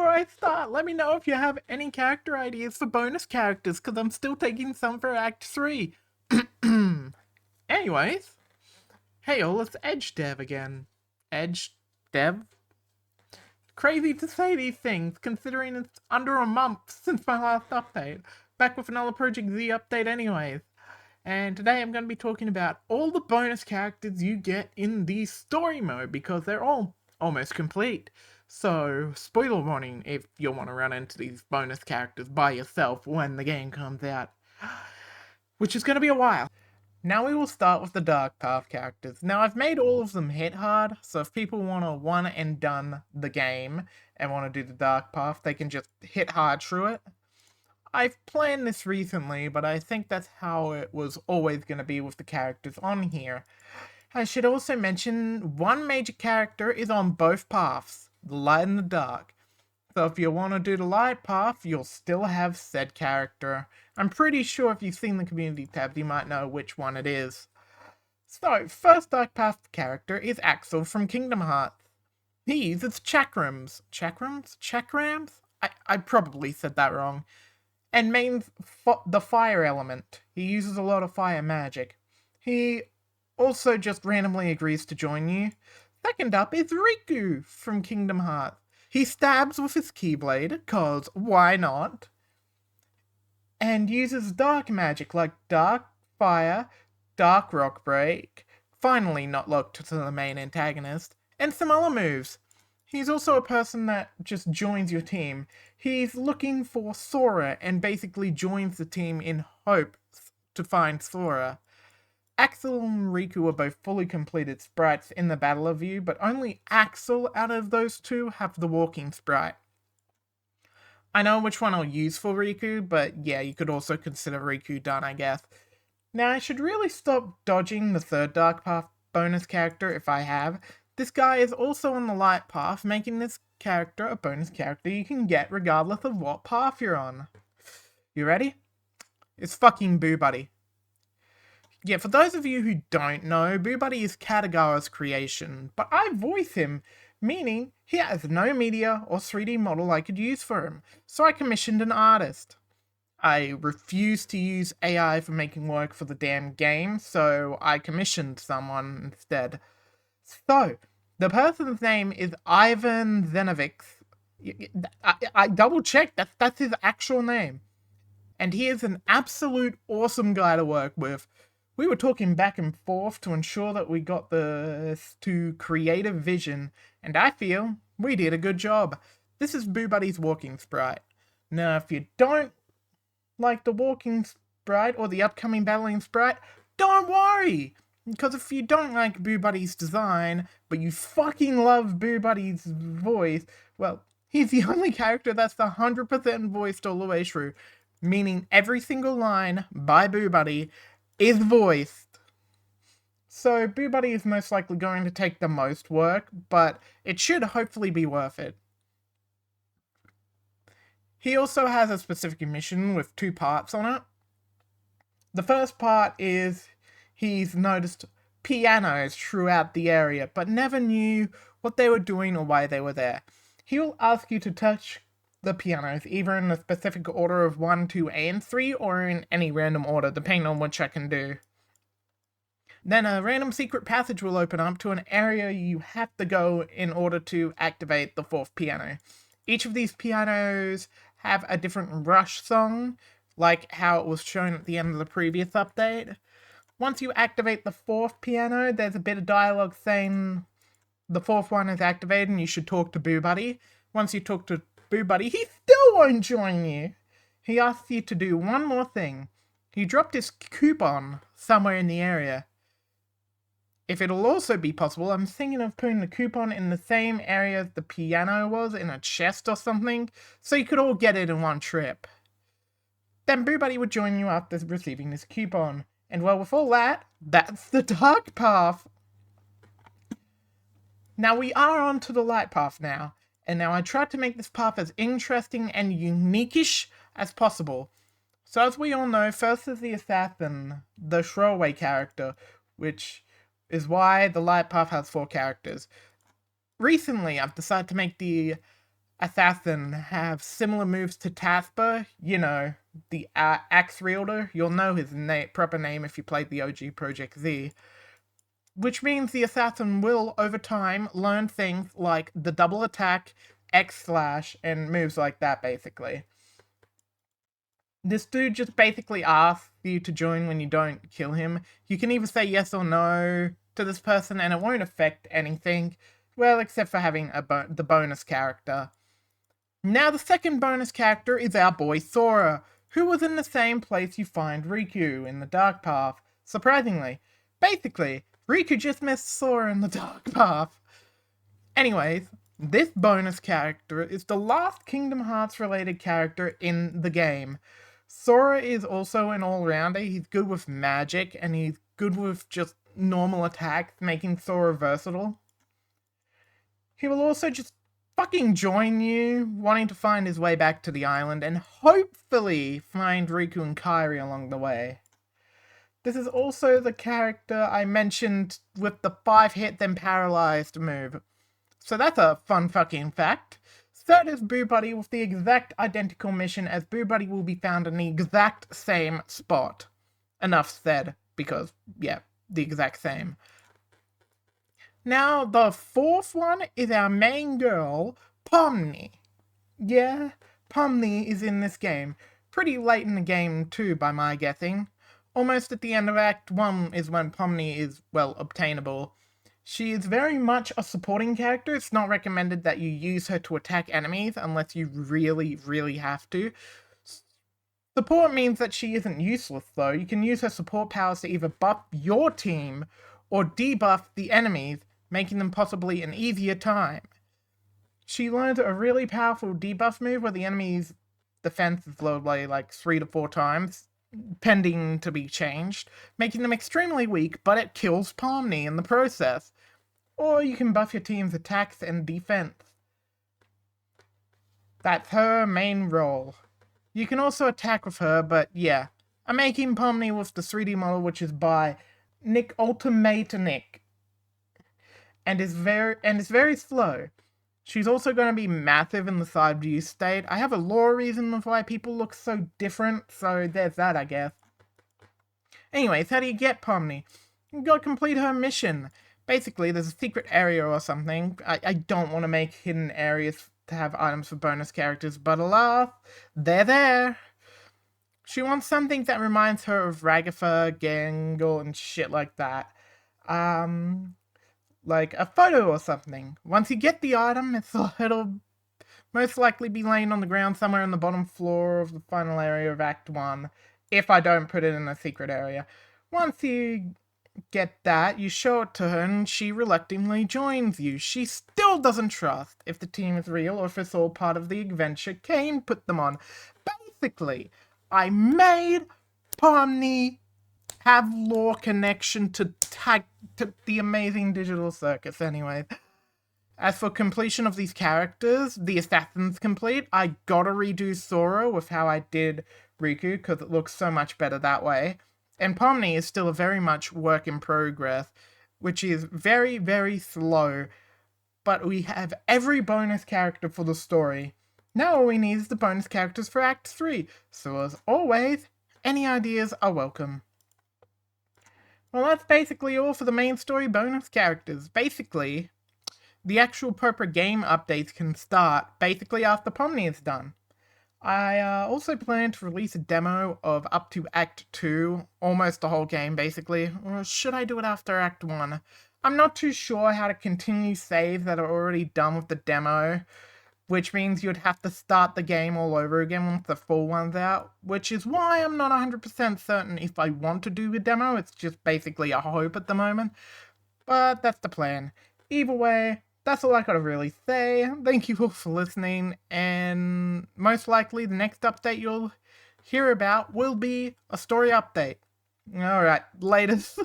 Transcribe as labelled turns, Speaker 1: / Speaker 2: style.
Speaker 1: before I start, let me know if you have any character ideas for bonus characters, because I'm still taking some for Act 3. Anyways, hey all, it's Edge Dev again. Edge Dev? Crazy to say these things, considering it's under a month since my last update. Back with another Project Z update anyways. And today I'm going to be talking about all the bonus characters you get in the story mode, because they're all almost complete. So, spoiler warning if you want to run into these bonus characters by yourself when the game comes out. Which is going to be a while. Now we will start with the Dark Path characters. Now I've made all of them hit hard, so if people want to one and done the game and want to do the Dark Path, they can just hit hard through it. I've planned this recently, but I think that's how it was always going to be with the characters on here. I should also mention, one major character is on both paths, the light and the dark. So if you want to do the light path, you'll still have said character. I'm pretty sure if you've seen the community tabs, you might know which one it is. So, first Dark Path character is Axel from Kingdom Hearts. He uses chakrams. Chakrams? Chakrams? I probably said that wrong. And mains the fire element. He uses a lot of fire magic. He also just randomly agrees to join you. Second up is Riku from Kingdom Hearts. He stabs with his Keyblade, cause why not? And uses dark magic like Dark Fire, Dark Rock Break, finally not locked to the main antagonist, and some other moves. He's also a person that just joins your team. He's looking for Sora and basically joins the team in hopes to find Sora. Axel and Riku are both fully completed sprites in the Battle View, but only Axel out of those two have the walking sprite. I know which one I'll use for Riku, but yeah, you could also consider Riku done, I guess. Now, I should really stop dodging the third Dark Path bonus character if I have. This guy is also on the light path, making this character a bonus character you can get regardless of what path you're on. You ready? It's fucking Boo Buddy. Yeah, for those of you who don't know, Boo Buddy is Katagawa's creation, but I voice him, meaning he has no media or 3D model I could use for him, so I commissioned an artist. I refused to use AI for making work for the damn game, so I commissioned someone instead. So, the person's name is Ivan Zenovic. I double-checked, that's his actual name. And he is an absolute awesome guy to work with. We were talking back and forth to ensure that we got this to creative vision, and I feel we did a good job. This is Boo Buddy's walking sprite. Now, if you don't like the walking sprite or the upcoming battling sprite, don't worry! Because if you don't like Boo Buddy's design, but you fucking love Boo Buddy's voice, well, he's the only character that's 100% voiced all the way through, meaning every single line by Boo Buddy is voiced. So Boo Buddy is most likely going to take the most work, but it should hopefully be worth it. He also has a specific mission with 2 parts on it. The first part is he's noticed pianos throughout the area, but never knew what they were doing or why they were there. He will ask you to touch the pianos, either in a specific order of 1, 2, and 3, or in any random order, depending on which I can do. Then a random secret passage will open up to an area you have to go in order to activate the 4th piano. Each of these pianos have a different rush song, like how it was shown at the end of the previous update. Once you activate the 4th piano, there's a bit of dialogue saying the 4th one is activated and you should talk to Boo Buddy. Once you talk to Boo Buddy, he still won't join you. He asks you to do one more thing. He dropped his coupon somewhere in the area. If it'll also be possible, I'm thinking of putting the coupon in the same area as the piano was, in a chest or something, so you could all get it in one trip. Then Boo Buddy would join you after receiving this coupon. And well, with all that, that's the Dark Path. Now we are on to the Light Path now. And now I tried to make this path as interesting and unique-ish as possible. So as we all know, first is the assassin, the throwaway character, which is why the Light Path has 4 characters. Recently, I've decided to make the assassin have similar moves to Tasper, you know, the axe wielder. You'll know his proper name if you played the OG Project Z. Which means the assassin will, over time, learn things like the double attack, X slash, and moves like that, basically. This dude just basically asks you to join when you don't kill him. You can either say yes or no to this person, and it won't affect anything. Well, except for having the bonus character. Now the second bonus character is our boy Sora, who was in the same place you find Riku, in the Dark Path. Surprisingly. Basically, Riku just missed Sora in the Dark Path. Anyways, this bonus character is the last Kingdom Hearts related character in the game. Sora is also an all-rounder. He's good with magic, and he's good with just normal attacks, making Sora versatile. He will also just fucking join you, wanting to find his way back to the island, and hopefully find Riku and Kairi along the way. This is also the character I mentioned with the 5-hit then paralyzed move. So that's a fun fucking fact. Third is Boo Buddy with the exact identical mission, as Boo Buddy will be found in the exact same spot. Enough said, because, yeah, the exact same. Now, the fourth one is our main girl, Pomni. Yeah, Pomni is in this game. Pretty late in the game, too, by my guessing. Almost at the end of Act 1 is when Pomni is, well, obtainable. She is very much a supporting character. It's not recommended that you use her to attack enemies unless you really, really have to. Support means that she isn't useless, though. You can use her support powers to either buff your team or debuff the enemies, making them possibly an easier time. She learns a really powerful debuff move where the enemy's defense is lowered by like 3 to 4 times, pending to be changed, making them extremely weak, but it kills Pomni in the process. Or you can buff your team's attacks and defense. That's her main role. You can also attack with her, but yeah. I'm making Pomni with the 3D model, which is by Nick Nick. And is very slow. She's also going to be massive in the side view state. I have a lore reason of why people look so different, so there's that, I guess. Anyways, how do you get Pomni? You gotta complete her mission. Basically, there's a secret area or something. I don't want to make hidden areas to have items for bonus characters, but alas, they're there. She wants something that reminds her of Ragafa, Gangle, and shit like that. Like a photo or something. Once you get the item, it'll most likely be laying on the ground somewhere on the bottom floor of the final area of Act 1, if I don't put it in a secret area. Once you get that, you show it to her and she reluctantly joins you. She still doesn't trust if the team is real or if it's all part of the adventure Kane put them on. Basically, I made Pomni have lore connection to the amazing digital circus anyway. As for completion of these characters, the assassin's complete. I gotta redo Sora with how I did Riku, because it looks so much better that way. And Pomni is still a very much work in progress, which is very, very slow. But we have every bonus character for the story. Now all we need is the bonus characters for Act 3. So as always, any ideas are welcome. Well, that's basically all for the main story bonus characters. Basically, the actual proper game updates can start basically after Pomni is done. I also plan to release a demo of up to Act 2, almost the whole game basically, or should I do it after Act 1? I'm not too sure how to continue saves that are already done with the demo, which means you'd have to start the game all over again once the full one's out, which is why I'm not 100% certain if I want to do the demo. It's just basically a hope at the moment, but that's the plan. Either way, that's all I gotta really say. Thank you all for listening, and most likely the next update you'll hear about will be a story update. Alright, latest.